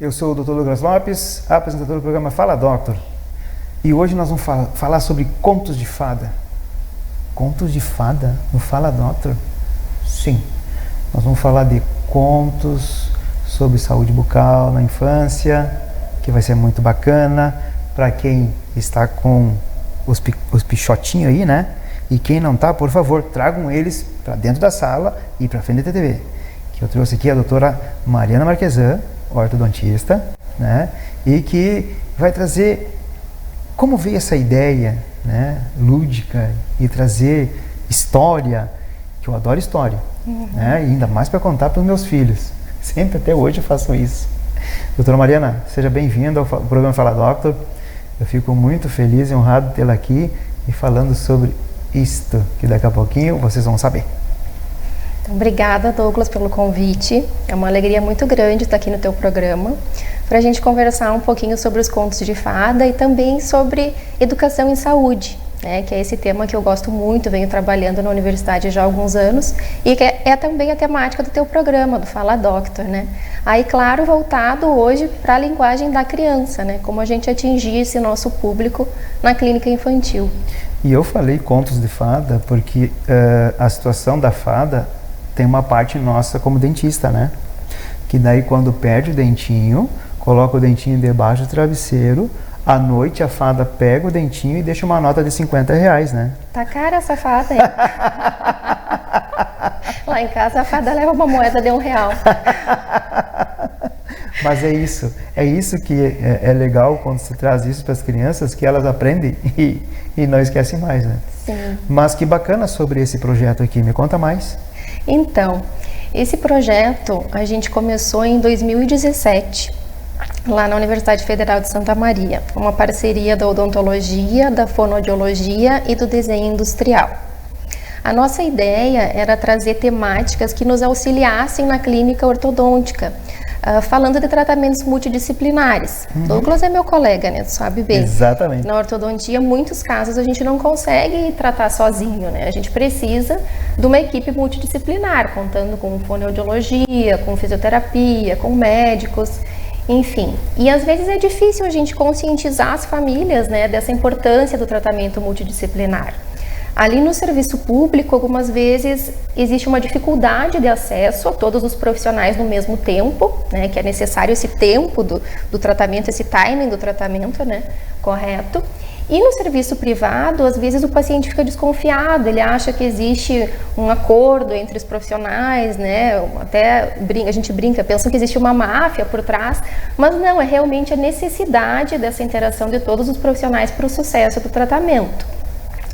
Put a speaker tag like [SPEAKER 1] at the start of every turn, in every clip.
[SPEAKER 1] Eu sou o Dr. Douglas Lopes, apresentador do programa Fala Doctor. E hoje nós vamos falar sobre contos de fada. Contos de fada no Fala Doctor? Sim. Nós vamos falar de contos sobre saúde bucal na infância, que vai ser muito bacana para quem está com os pichotinhos aí, né? E quem não tá, por favor, tragam eles para dentro da sala e para frente da TV. Que eu trouxe aqui a doutora Mariana Marquesan, ortodontista, né? E que vai trazer como veio essa ideia, né, lúdica, e trazer história, que eu adoro história, né? E ainda mais para contar para os meus filhos. Sempre, até hoje eu faço isso. Doutora Mariana, seja bem-vinda ao programa Fala Doctor. Eu fico muito feliz e honrado de tê-la aqui e falando sobre isto, que daqui a pouquinho vocês vão saber.
[SPEAKER 2] Obrigada, Douglas, pelo convite. É uma alegria muito grande estar aqui no teu programa para a gente conversar um pouquinho sobre os contos de fada e também sobre educação em saúde, né, que é esse tema que eu gosto muito, venho trabalhando na universidade já há alguns anos e que é também a temática do teu programa, do Fala Doctor, né? Aí, claro, voltado hoje para a linguagem da criança, né? Como a gente atingir esse nosso público na clínica infantil.
[SPEAKER 1] E eu falei contos de fada porque a situação da fada tem uma parte nossa como dentista, né? Que daí quando perde o dentinho, coloca o dentinho debaixo do travesseiro, à noite a fada pega o dentinho e deixa uma nota de R$50, né?
[SPEAKER 2] Tá cara essa fada, hein? Lá em casa a fada leva uma moeda de R$1.
[SPEAKER 1] Mas é isso que é legal quando se traz isso para as crianças, que elas aprendem e não esquecem mais, né?
[SPEAKER 2] Sim.
[SPEAKER 1] Mas que bacana sobre esse projeto aqui, me conta mais.
[SPEAKER 2] Então, esse projeto a gente começou em 2017, lá na Universidade Federal de Santa Maria, uma parceria da odontologia, da fonoaudiologia e do desenho industrial. A nossa ideia era trazer temáticas que nos auxiliassem na clínica ortodôntica, falando de tratamentos multidisciplinares. Douglas é meu colega, né? Tu sabe bem.
[SPEAKER 1] Exatamente.
[SPEAKER 2] Na ortodontia, muitos casos a gente não consegue tratar sozinho, né? A gente precisa de uma equipe multidisciplinar, contando com fonoaudiologia, com fisioterapia, com médicos, enfim. E às vezes é difícil a gente conscientizar as famílias, né, dessa importância do tratamento multidisciplinar. Ali no serviço público, algumas vezes existe uma dificuldade de acesso a todos os profissionais no mesmo tempo, né, que é necessário esse tempo do tratamento, esse timing do tratamento, né, correto. E no serviço privado, às vezes o paciente fica desconfiado, ele acha que existe um acordo entre os profissionais, né, até a gente brinca, pensa que existe uma máfia por trás, mas não, é realmente a necessidade dessa interação de todos os profissionais para o sucesso do tratamento.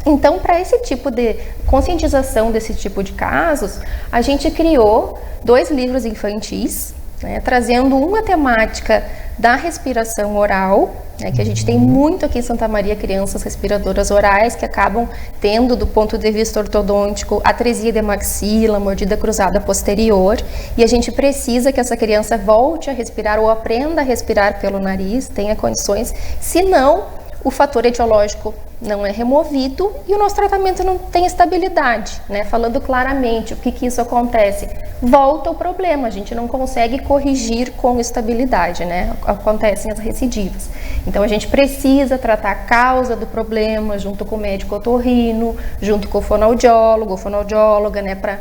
[SPEAKER 2] Então, para esse tipo de conscientização desse tipo de casos, a gente criou 2 livros infantis, né, trazendo uma temática da respiração oral, né, que a gente tem muito aqui em Santa Maria, crianças respiradoras orais que acabam tendo, do ponto de vista ortodôntico, atresia de maxila, mordida cruzada posterior, e a gente precisa que essa criança volte a respirar ou aprenda a respirar pelo nariz, tenha condições, senão o fator etiológico não é removido e o nosso tratamento não tem estabilidade, né? Falando claramente, o que isso acontece? Volta o problema, a gente não consegue corrigir com estabilidade, né? Acontecem as recidivas. Então a gente precisa tratar a causa do problema junto com o médico otorrino, junto com o fonoaudiólogo, fonoaudióloga, né? Para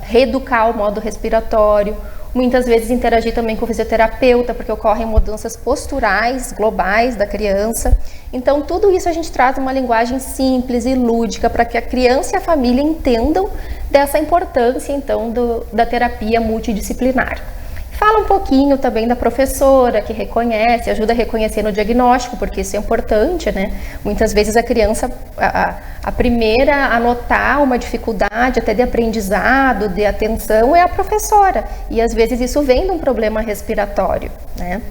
[SPEAKER 2] reeducar o modo respiratório. Muitas vezes interagir também com o fisioterapeuta, porque ocorrem mudanças posturais globais da criança. Então, tudo isso a gente traz uma linguagem simples e lúdica para que a criança e a família entendam dessa importância, então, da terapia multidisciplinar. Fala um pouquinho também da professora que reconhece, ajuda a reconhecer no diagnóstico, porque isso é importante, né? Muitas vezes a criança, a primeira a notar uma dificuldade até de aprendizado, de atenção, é a professora. E às vezes isso vem de um problema respiratório, né?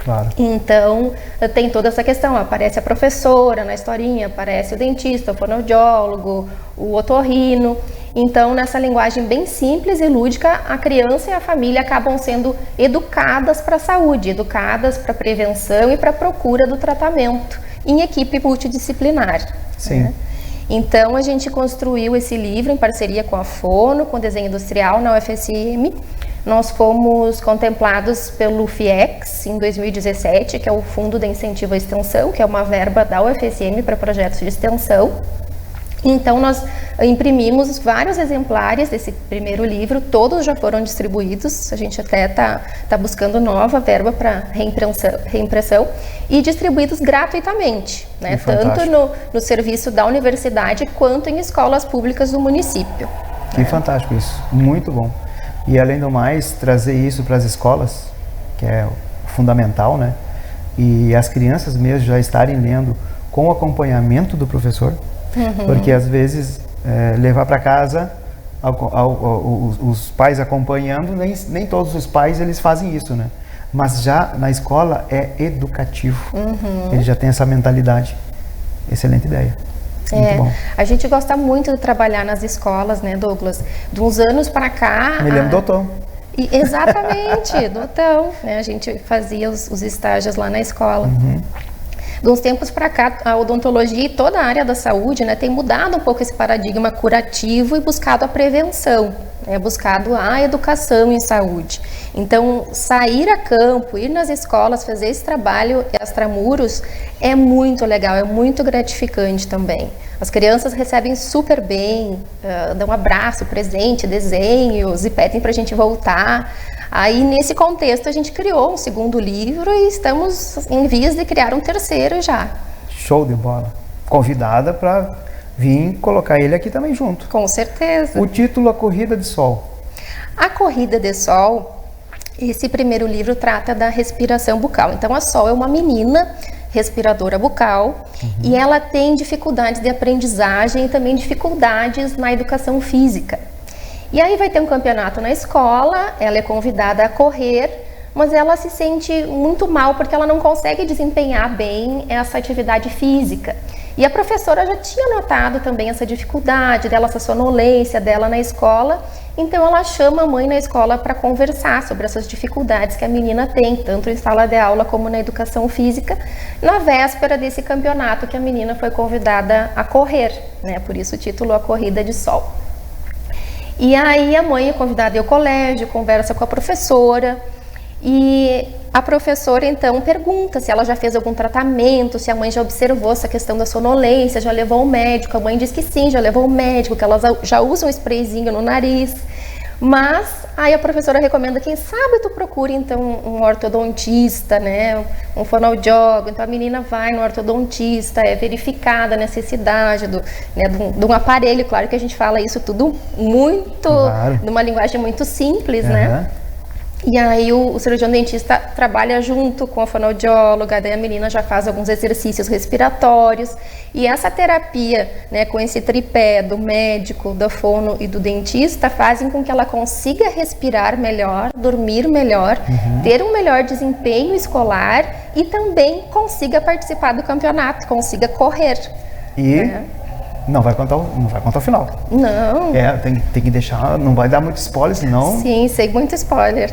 [SPEAKER 1] Claro.
[SPEAKER 2] Então, tem toda essa questão, aparece a professora na historinha, aparece o dentista, o fonoaudiólogo, o otorrino. Então, nessa linguagem bem simples e lúdica, a criança e a família acabam sendo educadas para a saúde, educadas para a prevenção e para a procura do tratamento em equipe multidisciplinar.
[SPEAKER 1] Sim.
[SPEAKER 2] Né? Então, a gente construiu esse livro em parceria com a Fono, com o Desenho Industrial na UFSM, nós fomos contemplados pelo FIEX em 2017, que é o Fundo de Incentivo à Extensão, que é uma verba da UFSM para projetos de extensão. Então, nós imprimimos vários exemplares desse primeiro livro, todos já foram distribuídos, a gente até tá buscando nova verba para reimpressão e distribuídos gratuitamente, né? Tanto no serviço da universidade quanto em escolas públicas do município.
[SPEAKER 1] Que fantástico isso, muito bom. E além do mais, trazer isso para as escolas, que é fundamental, né? E as crianças mesmo já estarem lendo com o acompanhamento do professor, porque às vezes levar para casa os pais acompanhando, nem todos os pais eles fazem isso, né? Mas já na escola é educativo, ele já tem essa mentalidade. Excelente ideia. Muito bom.
[SPEAKER 2] A gente gosta muito de trabalhar nas escolas, né, Douglas? De uns anos para cá...
[SPEAKER 1] Me lembro do Otão.
[SPEAKER 2] Exatamente, do Otão, né? A gente fazia os estágios lá na escola. De uns tempos para cá, a odontologia e toda a área da saúde, né, tem mudado um pouco esse paradigma curativo e buscado a prevenção, né, buscado a educação em saúde. Então, sair a campo, ir nas escolas, fazer esse trabalho extramuros é muito legal, é muito gratificante também. As crianças recebem super bem, dão um abraço, presente, desenhos e pedem para a gente voltar. Aí, nesse contexto, a gente criou um segundo livro e estamos em vias de criar um terceiro já.
[SPEAKER 1] Show de bola. Convidada para vir colocar ele aqui também junto.
[SPEAKER 2] Com certeza.
[SPEAKER 1] O título, A Corrida de Sol.
[SPEAKER 2] A Corrida de Sol, esse primeiro livro trata da respiração bucal. Então, a Sol é uma menina respiradora bucal e ela tem dificuldades de aprendizagem e também dificuldades na educação física. E aí vai ter um campeonato na escola, ela é convidada a correr, mas ela se sente muito mal porque ela não consegue desempenhar bem essa atividade física. E a professora já tinha notado também essa dificuldade dela, essa sonolência dela na escola, então ela chama a mãe na escola para conversar sobre essas dificuldades que a menina tem, tanto em sala de aula como na educação física, na véspera desse campeonato que a menina foi convidada a correr, né? Por isso o título A Corrida de Sol. E aí a mãe é convidada ao colégio, conversa com a professora e a professora então pergunta se ela já fez algum tratamento, se a mãe já observou essa questão da sonolência, já levou ao médico. A mãe diz que sim, já levou ao médico, que elas já usam um sprayzinho no nariz. Mas aí a professora recomenda, quem sabe tu procure então um ortodontista, né, um fonoaudiólogo. Então a menina vai no ortodontista, é verificada a necessidade de um aparelho. Claro que a gente fala isso tudo muito, numa linguagem muito simples, né? E aí o cirurgião dentista trabalha junto com a fonoaudióloga, daí a menina já faz alguns exercícios respiratórios. E essa terapia, né, com esse tripé do médico, da fono e do dentista, fazem com que ela consiga respirar melhor, dormir melhor, ter um melhor desempenho escolar e também consiga participar do campeonato, consiga correr.
[SPEAKER 1] E não vai contar o final.
[SPEAKER 2] Não.
[SPEAKER 1] Tem que deixar, não vai dar muito spoiler, senão...
[SPEAKER 2] Sim, sei muito spoiler.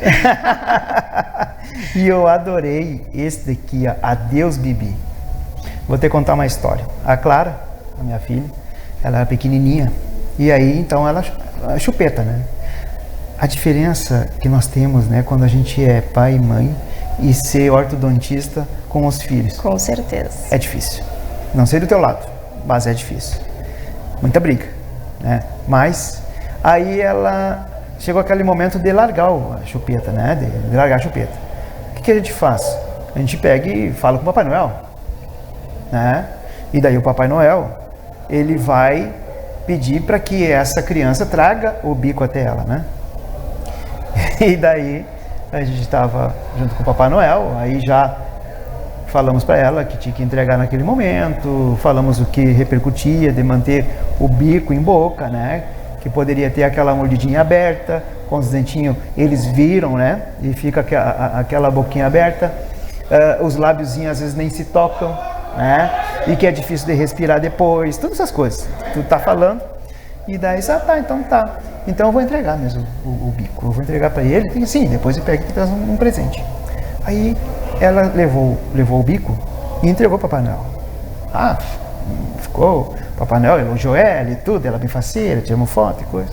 [SPEAKER 1] E eu adorei esse daqui, Adeus Bibi. Vou te contar uma história. A Clara, a minha filha, ela era pequenininha. E aí, então, ela chupeta, né? A diferença que nós temos, né, quando a gente é pai e mãe e ser ortodontista com os filhos.
[SPEAKER 2] Com certeza.
[SPEAKER 1] É difícil. Não sei do teu lado, mas é difícil. Muita briga, né? Mas aí ela chegou aquele momento de largar a chupeta, né? De largar a chupeta. O que a gente faz? A gente pega e fala com o Papai Noel, né? E daí o Papai Noel, ele vai pedir para que essa criança traga o bico até ela, né? E daí a gente estava junto com o Papai Noel, aí já falamos para ela que tinha que entregar naquele momento, falamos o que repercutia de manter o bico em boca, né? Que poderia ter aquela mordidinha aberta, com os dentinhos, eles viram, né? E fica aquela boquinha aberta, os lábiozinhos às vezes nem se tocam, né? E que é difícil de respirar depois, todas essas coisas. Tu tá falando, e daí, então tá. Então eu vou entregar mesmo o bico, eu vou entregar para ele, e sim, depois ele pega e traz um presente. Aí ela levou o bico e entregou para o Papai Noel. Ficou, Papai Noel elogiou ela e tudo, ela bem faceira, tiramos foto e coisa.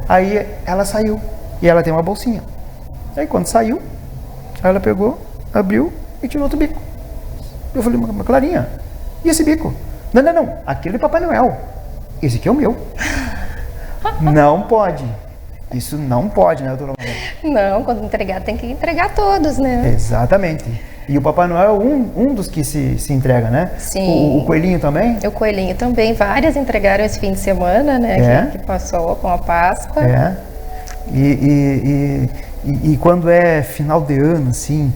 [SPEAKER 1] Aí ela saiu e ela tem uma bolsinha. Aí quando saiu, aí ela pegou, abriu e tirou outro bico. Eu falei, mas Clarinha, e esse bico? Não, aquele é Papai Noel. Esse aqui é o meu. Não pode. Isso não pode, né, doutora Maria?
[SPEAKER 2] Não, quando entregar, tem que entregar todos, né?
[SPEAKER 1] Exatamente. E o Papai Noel é um dos que se entrega, né?
[SPEAKER 2] Sim.
[SPEAKER 1] O coelhinho também?
[SPEAKER 2] O coelhinho também. Várias entregaram esse fim de semana, né? Que passou com a Páscoa.
[SPEAKER 1] É. E quando é final de ano, assim,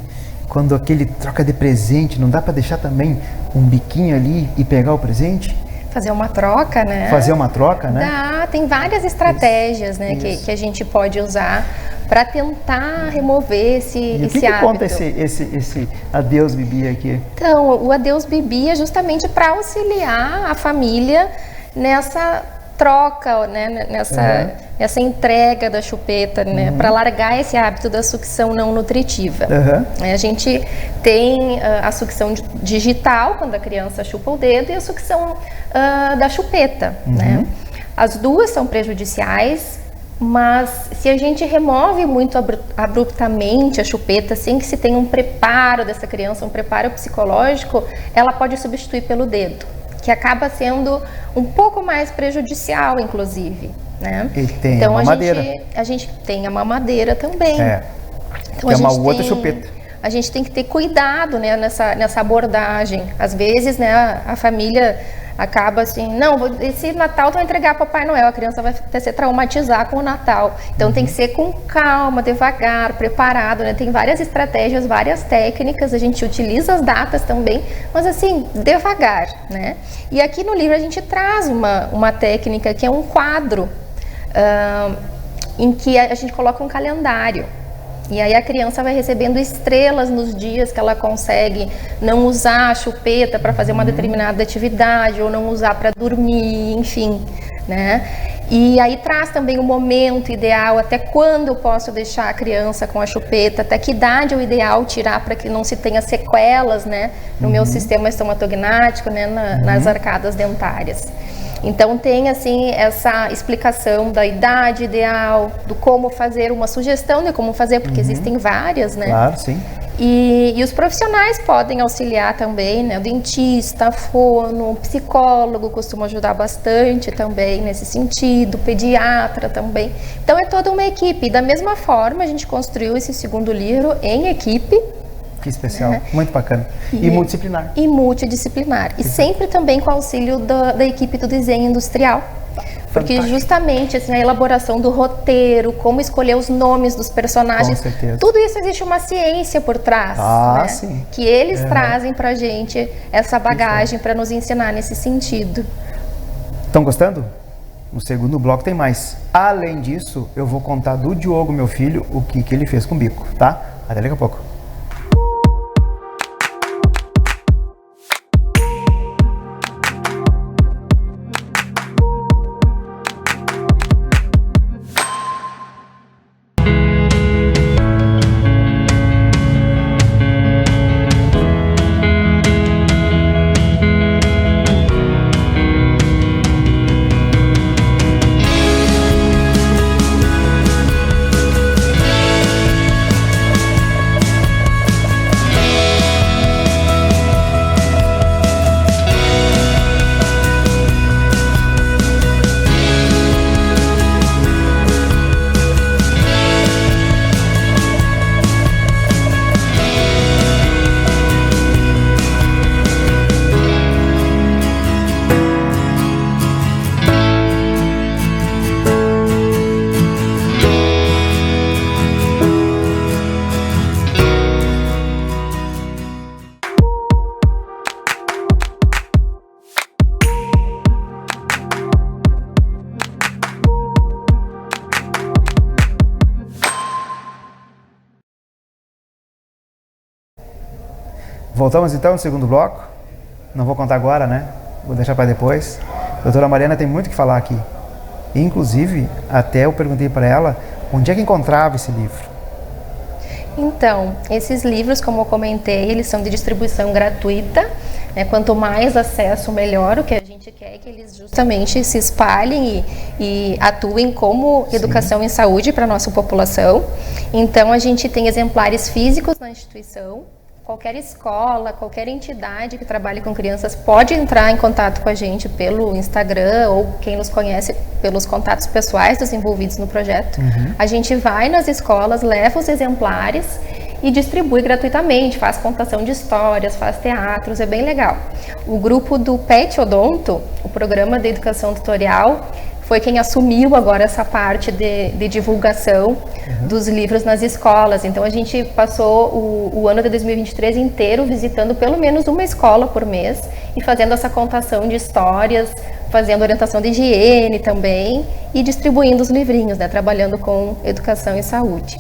[SPEAKER 1] quando aquele troca de presente, não dá para deixar também um biquinho ali e pegar o presente?
[SPEAKER 2] Fazer uma troca, né?
[SPEAKER 1] Fazer uma troca, né?
[SPEAKER 2] Dá, tem várias estratégias, né, que a gente pode usar para tentar remover esse hábito.
[SPEAKER 1] E o que conta esse Adeus Bibi aqui?
[SPEAKER 2] Então, o Adeus Bibi é justamente para auxiliar a família nessa troca, né, nessa entrega da chupeta, né, para largar esse hábito da sucção não nutritiva. A gente tem a sucção digital, quando a criança chupa o dedo, e a sucção da chupeta, né? As duas são prejudiciais, mas se a gente remove muito abruptamente a chupeta, sem que se tenha um preparo dessa criança, um preparo psicológico, ela pode substituir pelo dedo, que acaba sendo um pouco mais prejudicial, inclusive, né?
[SPEAKER 1] E tem então, a mamadeira.
[SPEAKER 2] A gente tem a mamadeira também.
[SPEAKER 1] Então, que é uma outra chupeta.
[SPEAKER 2] A gente tem que ter cuidado, né, nessa abordagem. Às vezes, né, a família acaba assim, não, esse Natal tu vai entregar para Papai Noel, a criança vai até se traumatizar com o Natal. Então tem que ser com calma, devagar, preparado, né? Tem várias estratégias, várias técnicas, a gente utiliza as datas também, mas assim, devagar, né? E aqui no livro a gente traz uma técnica que é um quadro em que a gente coloca um calendário. E aí a criança vai recebendo estrelas nos dias que ela consegue não usar a chupeta para fazer uma determinada atividade ou não usar para dormir, enfim, né? E aí traz também o momento ideal, até quando eu posso deixar a criança com a chupeta, até que idade é o ideal tirar para que não se tenha sequelas, né, no meu sistema estomatognático, né, nas arcadas dentárias. Então tem assim essa explicação da idade ideal, do como fazer, uma sugestão de como fazer, porque existem várias, né?
[SPEAKER 1] Claro, sim.
[SPEAKER 2] E os profissionais podem auxiliar também, né? O dentista, fono, o psicólogo costuma ajudar bastante também nesse sentido, o pediatra também. Então é toda uma equipe. E da mesma forma a gente construiu esse segundo livro em equipe.
[SPEAKER 1] Que especial, muito bacana. E multidisciplinar. E
[SPEAKER 2] multidisciplinar. E sempre também com o auxílio da equipe do desenho industrial. Porque justamente assim, a elaboração do roteiro, como escolher os nomes dos personagens,
[SPEAKER 1] com certeza.
[SPEAKER 2] Tudo isso existe uma ciência por trás, né?
[SPEAKER 1] Sim.
[SPEAKER 2] Que eles trazem pra gente essa bagagem para nos ensinar nesse sentido.
[SPEAKER 1] Estão gostando? No segundo bloco tem mais. Além disso, eu vou contar do Diogo, meu filho, o que ele fez com o bico, tá? Até daqui a pouco. Voltamos então no segundo bloco. Não vou contar agora, né? Vou deixar para depois. A doutora Mariana tem muito o que falar aqui. Inclusive, até eu perguntei para ela onde é que encontrava esse livro.
[SPEAKER 2] Então, esses livros, como eu comentei, eles são de distribuição gratuita, né? Quanto mais acesso, melhor. O que a gente gente quer que eles justamente se espalhem e atuem como educação em saúde para a nossa população. Então, a gente tem exemplares físicos na instituição. Qualquer escola, qualquer entidade que trabalhe com crianças pode entrar em contato com a gente pelo Instagram ou quem nos conhece pelos contatos pessoais dos envolvidos no projeto. A gente vai nas escolas, leva os exemplares e distribui gratuitamente, faz contação de histórias, faz teatros, é bem legal. O grupo do PET Odonto, o Programa de Educação Tutorial, foi quem assumiu agora essa parte de divulgação dos livros nas escolas. Então, a gente passou o ano de 2023 inteiro visitando pelo menos uma escola por mês e fazendo essa contação de histórias, fazendo orientação de higiene também e distribuindo os livrinhos, né, trabalhando com educação e saúde.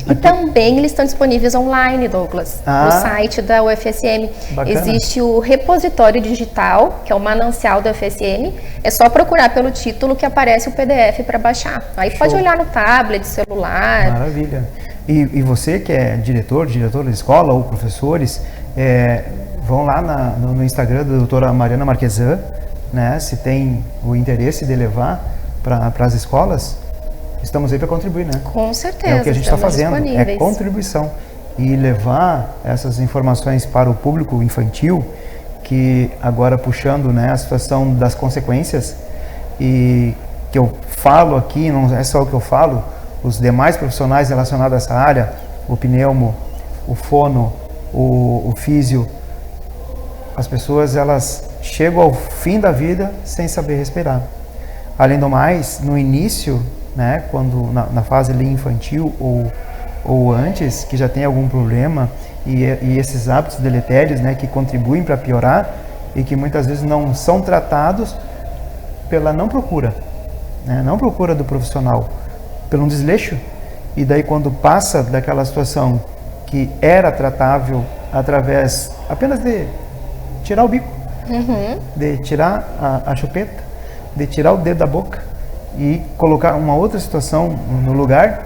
[SPEAKER 2] E também eles estão disponíveis online, Douglas, no site da UFSM.
[SPEAKER 1] Bacana.
[SPEAKER 2] Existe o repositório digital, que é o manancial da UFSM. É só procurar pelo título que aparece o PDF para baixar. Aí
[SPEAKER 1] Show.
[SPEAKER 2] Pode olhar no tablet, celular.
[SPEAKER 1] Maravilha. E você que é diretora da escola ou professores, vão lá no Instagram da doutora Mariana Marquesan, né, se tem o interesse de levar para as escolas. Estamos aí para contribuir, né?
[SPEAKER 2] Com certeza.
[SPEAKER 1] É o que a gente está fazendo, é contribuição. E levar essas informações para o público infantil, que agora puxando, né, a situação das consequências, e que eu falo aqui, não é só o que eu falo, os demais profissionais relacionados a essa área, o pneumo, o fono, o físio, as pessoas elas chegam ao fim da vida sem saber respirar. Além do mais, no início, né, quando na fase ali infantil ou antes, que já tem algum problema e esses hábitos deletérios, né, que contribuem para piorar e que muitas vezes não são tratados pela não procura, né, não procura do profissional, pelo um desleixo. E daí quando passa daquela situação que era tratável através apenas de tirar o bico, de tirar a chupeta, de tirar o dedo da boca e colocar uma outra situação no lugar,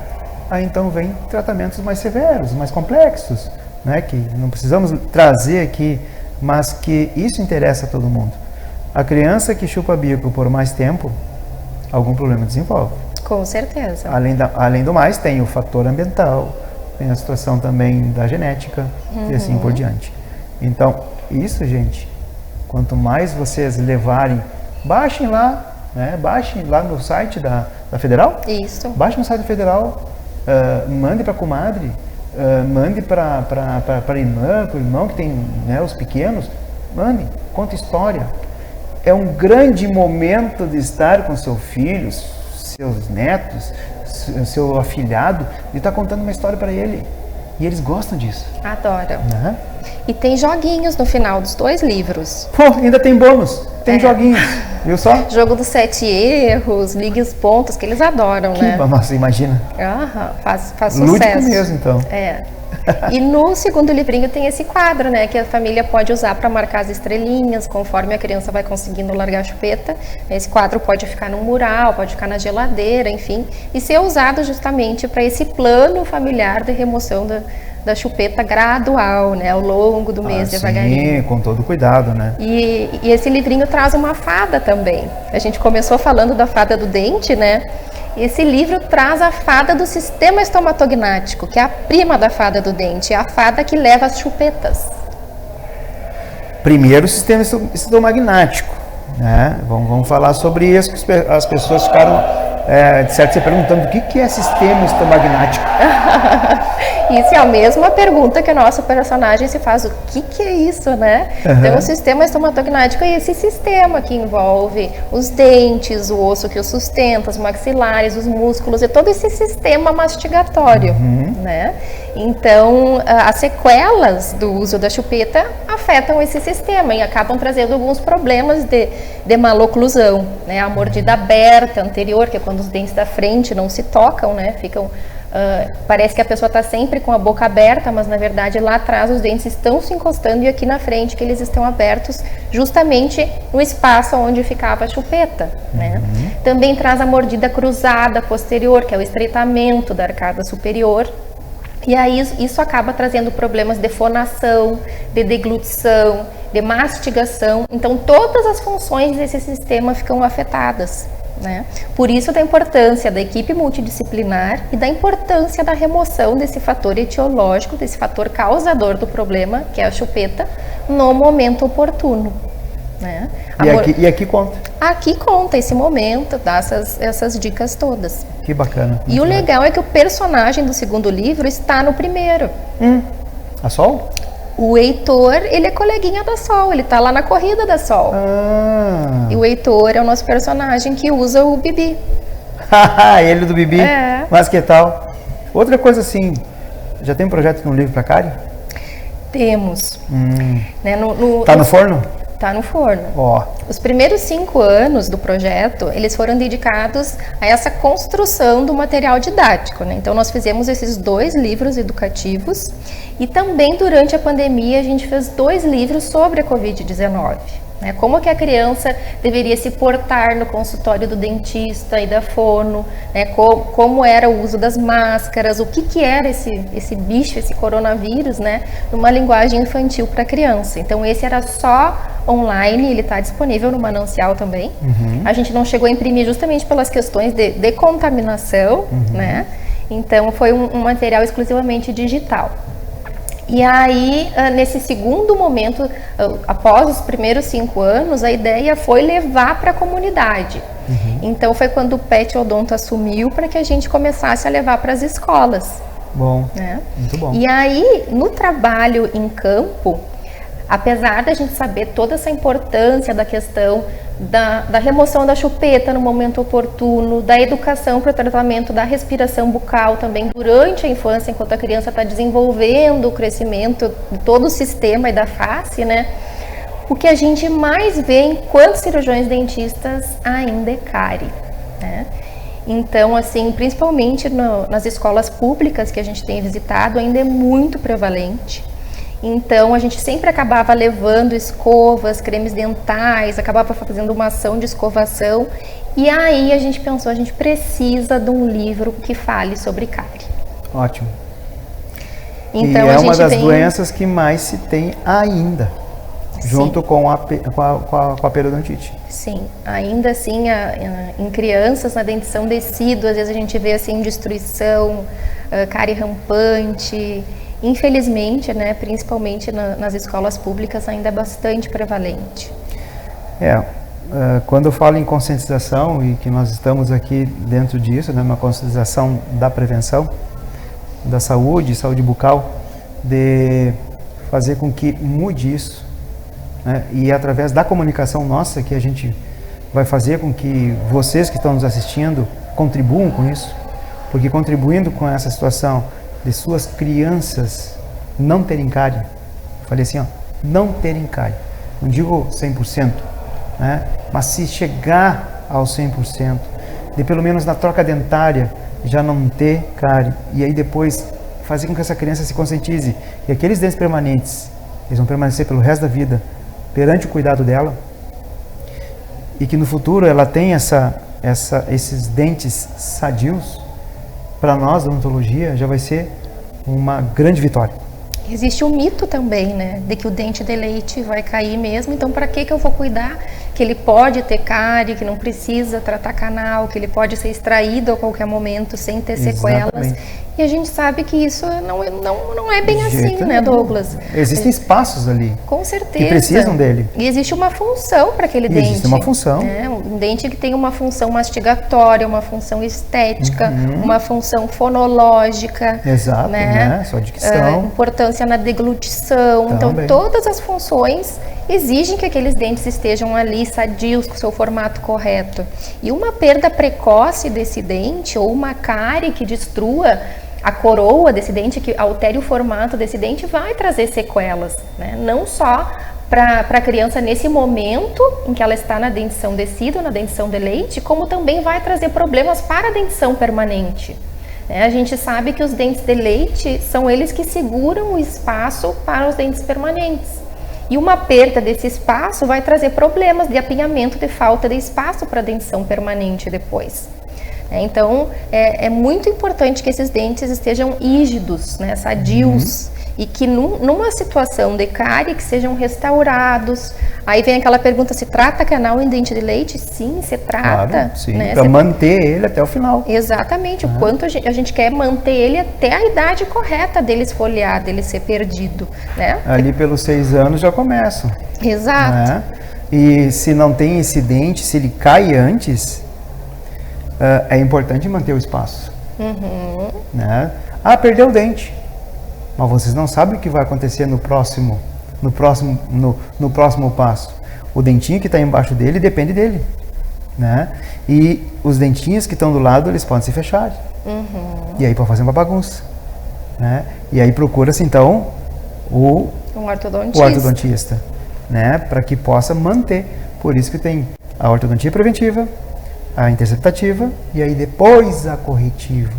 [SPEAKER 1] aí então vem tratamentos mais severos, mais complexos, né, que não precisamos trazer aqui, mas que isso interessa a todo mundo. A criança que chupa bico por mais tempo, algum problema desenvolve.
[SPEAKER 2] Com certeza.
[SPEAKER 1] Além do mais, tem o fator ambiental, tem a situação também da genética e assim por diante. Então, isso, gente, quanto mais vocês levarem, baixem lá no site da Federal.
[SPEAKER 2] Isso.
[SPEAKER 1] Baixe no site da Federal, mande para a comadre, mande para a irmã, para o irmão que tem, né, os pequenos, mande, conta história. É um grande momento de estar com seu filho, seus netos, seu afilhado, de estar contando uma história para ele. E eles gostam disso.
[SPEAKER 2] Adoram. E tem joguinhos no final dos 2 livros.
[SPEAKER 1] Pô, ainda tem bônus, tem joguinhos, viu só?
[SPEAKER 2] Jogo dos 7 erros, ligue os pontos, que eles adoram, né?
[SPEAKER 1] Nossa, imagina.
[SPEAKER 2] Faz sucesso.
[SPEAKER 1] Lúdico mesmo, então.
[SPEAKER 2] E no segundo livrinho tem esse quadro, né, que a família pode usar para marcar as estrelinhas, conforme a criança vai conseguindo largar a chupeta. Esse quadro pode ficar num mural, pode ficar na geladeira, enfim, e ser usado justamente para esse plano familiar de remoção da chupeta gradual, né, ao longo do mês, devagarinho.
[SPEAKER 1] Sim, com todo cuidado, né?
[SPEAKER 2] E esse livrinho traz uma fada também. A gente começou falando da fada do dente, né? Esse livro traz a fada do sistema estomatognático, que é a prima da fada do dente, é a fada que leva as chupetas.
[SPEAKER 1] Primeiro, o sistema estomatognático, né? Vamos falar sobre isso, que as pessoas ficaram, de certo, se perguntando o que é sistema estomatognático.
[SPEAKER 2] Isso é a mesma pergunta que o nosso personagem se faz, o que é isso, né? Então, o sistema estomatognático é esse sistema que envolve os dentes, o osso que o sustenta, os maxilares, os músculos e todo esse sistema mastigatório, né? Então, as sequelas do uso da chupeta afetam esse sistema e acabam trazendo alguns problemas de maloclusão, né? A mordida aberta anterior, que é quando os dentes da frente não se tocam, né? Ficam... parece que a pessoa está sempre com a boca aberta, mas na verdade lá atrás os dentes estão se encostando e aqui na frente que eles estão abertos justamente no espaço onde ficava a chupeta, né? Também traz a mordida cruzada posterior, que é o estreitamento da arcada superior, E aí isso acaba trazendo problemas de fonação, de deglutição, de mastigação. Então todas as funções desse sistema ficam afetadas, né? Por isso da importância da equipe multidisciplinar e da importância da remoção desse fator etiológico, desse fator causador do problema, que é a chupeta, no momento oportuno, né?
[SPEAKER 1] E aqui conta.
[SPEAKER 2] Aqui conta esse momento, dá essas dicas todas.
[SPEAKER 1] Que bacana.
[SPEAKER 2] E o legal é que o personagem do segundo livro está no primeiro.
[SPEAKER 1] A Sol?
[SPEAKER 2] O Heitor, ele é coleguinha da Sol, ele tá lá na corrida da Sol. E o Heitor é o nosso personagem que usa o Bibi.
[SPEAKER 1] Ele do Bibi?
[SPEAKER 2] É.
[SPEAKER 1] Mas que tal? Outra coisa assim, já tem um projeto no livro pra Kari?
[SPEAKER 2] Temos. Né,
[SPEAKER 1] Tá no forno?
[SPEAKER 2] Tá no forno.
[SPEAKER 1] Ó.
[SPEAKER 2] Os primeiros 5 anos do projeto, eles foram dedicados a essa construção do material didático, né? Então nós fizemos esses 2 livros educativos e também durante a pandemia a gente fez 2 livros sobre a Covid-19. Né? Como que a criança deveria se portar no consultório do dentista e da fono, né? Como era o uso das máscaras, o que era esse bicho, esse coronavírus, né? Numa linguagem infantil para a criança. Então esse era só online, ele está disponível no Manancial também. A gente não chegou a imprimir justamente pelas questões de contaminação, né? Então foi um material exclusivamente digital. E aí, nesse segundo momento, após os primeiros 5 anos, a ideia foi levar para a comunidade. Então foi quando o Pet Odonto assumiu para que a gente começasse a levar para as escolas.
[SPEAKER 1] Bom,
[SPEAKER 2] né?
[SPEAKER 1] Muito bom.
[SPEAKER 2] E aí, no trabalho em campo, apesar da gente saber toda essa importância da questão da remoção da chupeta no momento oportuno, da educação para o tratamento da respiração bucal também durante a infância, enquanto a criança está desenvolvendo o crescimento de todo o sistema e da face, né? O que a gente mais vê enquanto cirurgiões dentistas ainda é cárie, né? Então, assim, principalmente nas escolas públicas que a gente tem visitado, ainda é muito prevalente. Então, a gente sempre acabava levando escovas, cremes dentais, acabava fazendo uma ação de escovação. E aí a gente pensou, a gente precisa de um livro que fale sobre cárie.
[SPEAKER 1] Ótimo.
[SPEAKER 2] Então,
[SPEAKER 1] e é uma das doenças que mais se tem ainda, junto com a periodontite.
[SPEAKER 2] Sim, ainda assim, em crianças, na dentição decídua, às vezes a gente vê assim destruição, cárie rampante. Infelizmente, né, principalmente nas escolas públicas, ainda é bastante prevalente.
[SPEAKER 1] Quando eu falo em conscientização, e que nós estamos aqui dentro disso, né, uma conscientização da prevenção, da saúde bucal, de fazer com que mude isso, né, e através da comunicação nossa, que a gente vai fazer com que vocês que estão nos assistindo contribuam com isso, porque contribuindo com essa situação de suas crianças não terem cárie, falei assim, ó, não terem cárie, não digo 100%, né? Mas se chegar ao 100%, de pelo menos na troca dentária já não ter cárie, e aí depois fazer com que essa criança se conscientize que aqueles dentes permanentes, eles vão permanecer pelo resto da vida perante o cuidado dela, e que no futuro ela tenha esses dentes sadios. Para nós, da odontologia, já vai ser uma grande vitória.
[SPEAKER 2] Existe um mito também, né, de que o dente de leite vai cair mesmo, então para que eu vou cuidar? Que ele pode ter cárie, que não precisa tratar canal, que ele pode ser extraído a qualquer momento sem ter sequelas.
[SPEAKER 1] Exatamente.
[SPEAKER 2] E a gente sabe que isso não é bem assim, né, Douglas?
[SPEAKER 1] Existem espaços ali.
[SPEAKER 2] Com certeza.
[SPEAKER 1] Que precisam dele.
[SPEAKER 2] E existe uma função para aquele dente.
[SPEAKER 1] Existe uma função.
[SPEAKER 2] Né? Um dente que tem uma função mastigatória, uma função estética, uma função fonológica.
[SPEAKER 1] Exato, né? Sua dicção.
[SPEAKER 2] Importância na deglutição. Então, todas as funções exigem que aqueles dentes estejam ali sadios, com o seu formato correto. E uma perda precoce desse dente, ou uma cárie que destrua a coroa desse dente, que altere o formato desse dente, vai trazer sequelas, né? Não só para a criança nesse momento em que ela está na dentição decídua, na dentição de leite, como também vai trazer problemas para a dentição permanente. A gente sabe que os dentes de leite são eles que seguram o espaço para os dentes permanentes. E uma perda desse espaço vai trazer problemas de apinhamento, de falta de espaço para a dentição permanente depois. Então, é muito importante que esses dentes estejam rígidos, né, sadios, e que numa situação de cárie, que sejam restaurados. Aí vem aquela pergunta, se trata canal em dente de leite? Sim, se trata.
[SPEAKER 1] Claro, sim,
[SPEAKER 2] né?
[SPEAKER 1] para manter ele até o final.
[SPEAKER 2] Exatamente, o quanto a gente quer manter ele até a idade correta dele esfoliar, dele ser perdido, né?
[SPEAKER 1] Ali pelos 6 anos já começa.
[SPEAKER 2] Exato.
[SPEAKER 1] Né? E se não tem esse dente, se ele cai antes, é importante manter o espaço. Né? Perdeu o dente. Mas vocês não sabem o que vai acontecer no próximo passo. O dentinho que está embaixo dele depende dele. Né? E os dentinhos que estão do lado, eles podem se fechar. E aí pode fazer uma bagunça. Né? E aí procura-se então um ortodontista, né? Para que possa manter. Por isso que tem a ortodontia preventiva, a interceptativa e aí depois a corretiva.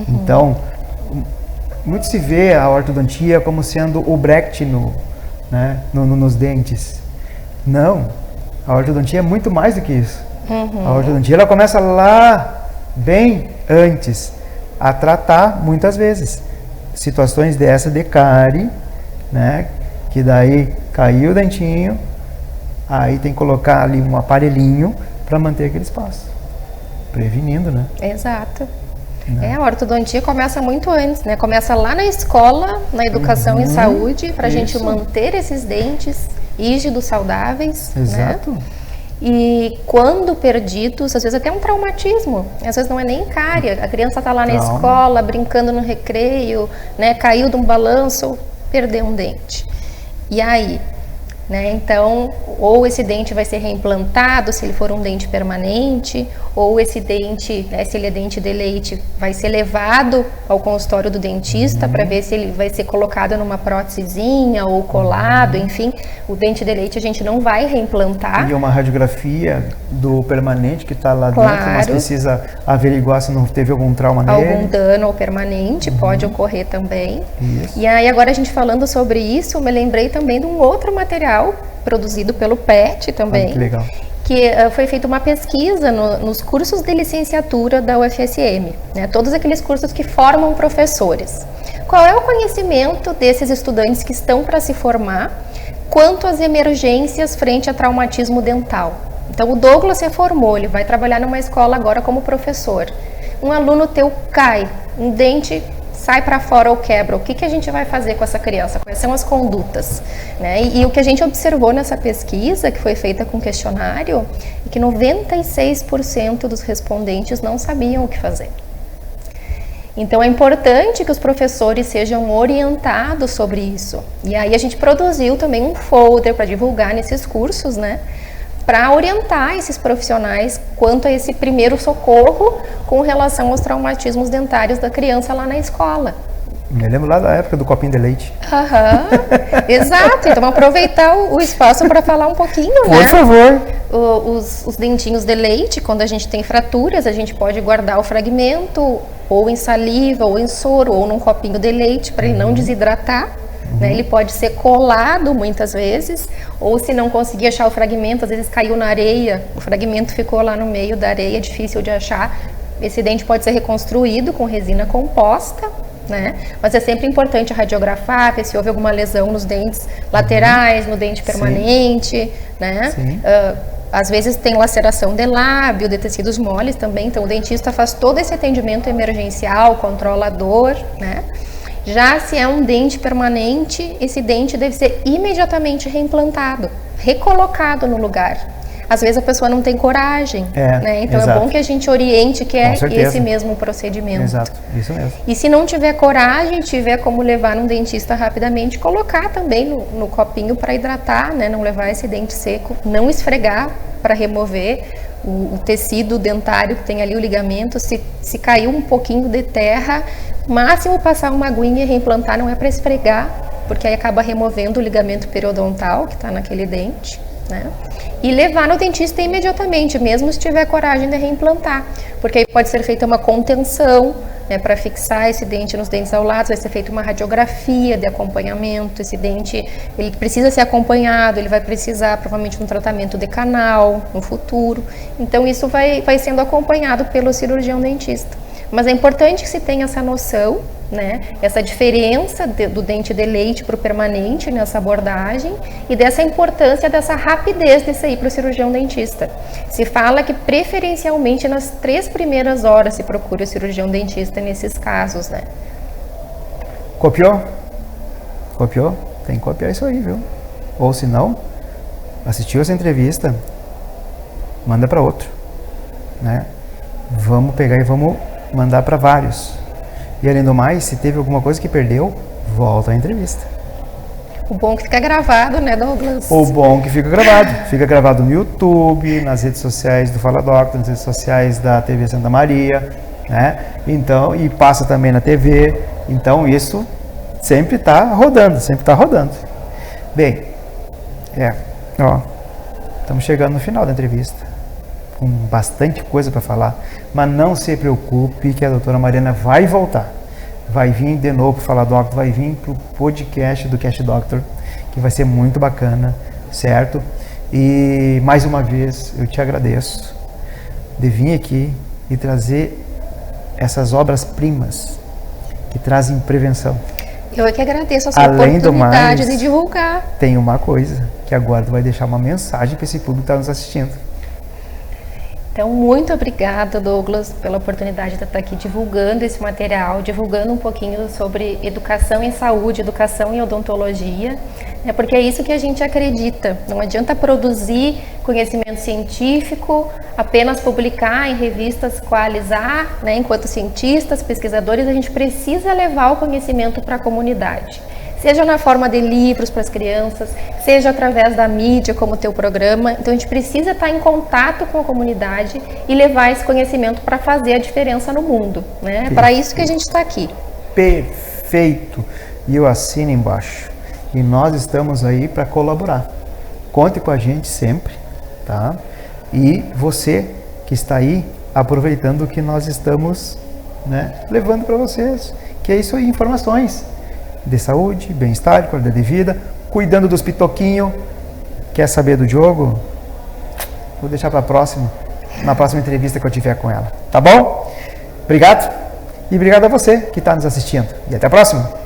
[SPEAKER 1] Então, muito se vê a ortodontia como sendo o Brecht nos dentes. Não, a ortodontia é muito mais do que isso. A ortodontia ela começa lá bem antes a tratar muitas vezes situações dessa de cárie, né? Que daí caiu o dentinho, aí tem que colocar ali um aparelhinho para manter aquele espaço, prevenindo, né?
[SPEAKER 2] Exato. A ortodontia começa muito antes, né? Começa lá na escola, na educação em saúde, para a gente manter esses dentes rígidos, saudáveis.
[SPEAKER 1] Exato.
[SPEAKER 2] Né? E quando perdidos, às vezes até um traumatismo, às vezes não é nem cárie, a criança está lá na escola, brincando no recreio, né? Caiu de um balanço, perdeu um dente. E aí? Né? Então, ou esse dente vai ser reimplantado se ele for um dente permanente, ou esse dente, né, se ele é dente de leite, vai ser levado ao consultório do dentista para ver se ele vai ser colocado numa prótesezinha ou colado, enfim. O dente de leite a gente não vai reimplantar.
[SPEAKER 1] E uma radiografia do permanente que está lá dentro, mas precisa averiguar se não teve algum trauma nele.
[SPEAKER 2] Algum dano ao permanente, pode ocorrer também.
[SPEAKER 1] Isso.
[SPEAKER 2] E aí agora a gente falando sobre isso, eu me lembrei também de um outro material produzido pelo PET também.
[SPEAKER 1] Que legal.
[SPEAKER 2] Que foi feita uma pesquisa nos cursos de licenciatura da UFSM, né? Todos aqueles cursos que formam professores. Qual é o conhecimento desses estudantes que estão para se formar quanto às emergências frente a traumatismo dental? Então, o Douglas se formou, ele vai trabalhar numa escola agora como professor. Um aluno teu cai, um dente sai para fora ou quebra, o que a gente vai fazer com essa criança? Quais são as condutas? Né? E o que a gente observou nessa pesquisa, que foi feita com questionário, é que 96% dos respondentes não sabiam o que fazer. Então é importante que os professores sejam orientados sobre isso. E aí a gente produziu também um folder para divulgar nesses cursos, né? Para orientar esses profissionais quanto a esse primeiro socorro com relação aos traumatismos dentários da criança lá na escola.
[SPEAKER 1] Me lembro lá da época do copinho de leite.
[SPEAKER 2] Exato. Então, aproveitar o espaço para falar um pouquinho,
[SPEAKER 1] né? Por favor.
[SPEAKER 2] Os dentinhos de leite, quando a gente tem fraturas, a gente pode guardar o fragmento ou em saliva, ou em soro, ou num copinho de leite, para ele não desidratar. Né? Ele pode ser colado muitas vezes, ou se não conseguir achar o fragmento, às vezes caiu na areia, o fragmento ficou lá no meio da areia, difícil de achar. Esse dente pode ser reconstruído com resina composta, né? Mas é sempre importante radiografar, ver se houve alguma lesão nos dentes laterais, no dente permanente, né? Às vezes tem laceração de lábio, de tecidos moles também, então o dentista faz todo esse atendimento emergencial, controla a dor, né? Já se é um dente permanente, esse dente deve ser imediatamente reimplantado, recolocado no lugar. Às vezes a pessoa não tem coragem, né? Então é bom que a gente oriente que é esse mesmo procedimento.
[SPEAKER 1] Exato, isso mesmo.
[SPEAKER 2] E se não tiver coragem, tiver como levar num dentista rapidamente, colocar também no copinho para hidratar, né? Não levar esse dente seco, não esfregar para remover o tecido dentário que tem ali, o ligamento. Se caiu um pouquinho de terra, máximo passar uma aguinha e reimplantar, não é para esfregar, porque aí acaba removendo o ligamento periodontal que está naquele dente, né? E levar no dentista imediatamente, mesmo se tiver coragem de reimplantar, porque aí pode ser feita uma contenção, né, para fixar esse dente nos dentes ao lado, vai ser feita uma radiografia de acompanhamento. Esse dente, ele precisa ser acompanhado, ele vai precisar provavelmente de um tratamento de canal no futuro. Então isso vai sendo acompanhado pelo cirurgião dentista. Mas é importante que se tenha essa noção, né, essa diferença do dente de leite para o permanente nessa abordagem e dessa importância dessa rapidez de sair para o cirurgião dentista. Se fala que preferencialmente nas 3 primeiras horas se procura o cirurgião dentista nesses casos, né?
[SPEAKER 1] Copiou? Copiou? Tem que copiar isso aí, viu? Ou se não, assistiu essa entrevista, manda para outro, né? Vamos pegar e vamos mandar para vários. E além do mais, se teve alguma coisa que perdeu, volta à entrevista.
[SPEAKER 2] O bom é que fica gravado, né, Douglas?
[SPEAKER 1] O bom é que fica gravado. Fica gravado no YouTube, nas redes sociais do Fala Doctor, nas redes sociais da TV Santa Maria, né? Então, e passa também na TV. Então, isso sempre está rodando, sempre está rodando. Bem, estamos chegando no final da entrevista, com bastante coisa para falar, mas não se preocupe que a doutora Mariana vai voltar, vai vir de novo para Fala Doctor, vai vir para o podcast do Cast Doctor, que vai ser muito bacana, certo? E mais uma vez eu te agradeço de vir aqui e trazer essas obras-primas que trazem prevenção.
[SPEAKER 2] Eu é que agradeço a sua
[SPEAKER 1] Além
[SPEAKER 2] oportunidade
[SPEAKER 1] do mais,
[SPEAKER 2] de divulgar.
[SPEAKER 1] Tem uma coisa, que agora tu vai deixar uma mensagem para esse público que está nos assistindo.
[SPEAKER 2] Então, muito obrigada, Douglas, pela oportunidade de estar aqui divulgando esse material, divulgando um pouquinho sobre educação em saúde, educação em odontologia, né, porque é isso que a gente acredita. Não adianta produzir conhecimento científico, apenas publicar em revistas qualizar, né, enquanto cientistas, pesquisadores, a gente precisa levar o conhecimento para a comunidade. Seja na forma de livros para as crianças, seja através da mídia, como o teu programa. Então, a gente precisa estar em contato com a comunidade e levar esse conhecimento para fazer a diferença no mundo, né? É para isso que a gente está aqui.
[SPEAKER 1] Perfeito! E eu assino embaixo. E nós estamos aí para colaborar. Conte com a gente sempre, tá? E você que está aí aproveitando o que nós estamos, né, levando para vocês, que é isso aí, informações de saúde, bem-estar, qualidade de vida, cuidando dos pitoquinhos. Quer saber do Diogo? Vou deixar para na próxima entrevista que eu tiver com ela, tá bom? Obrigado e obrigado a você que está nos assistindo e até a próxima!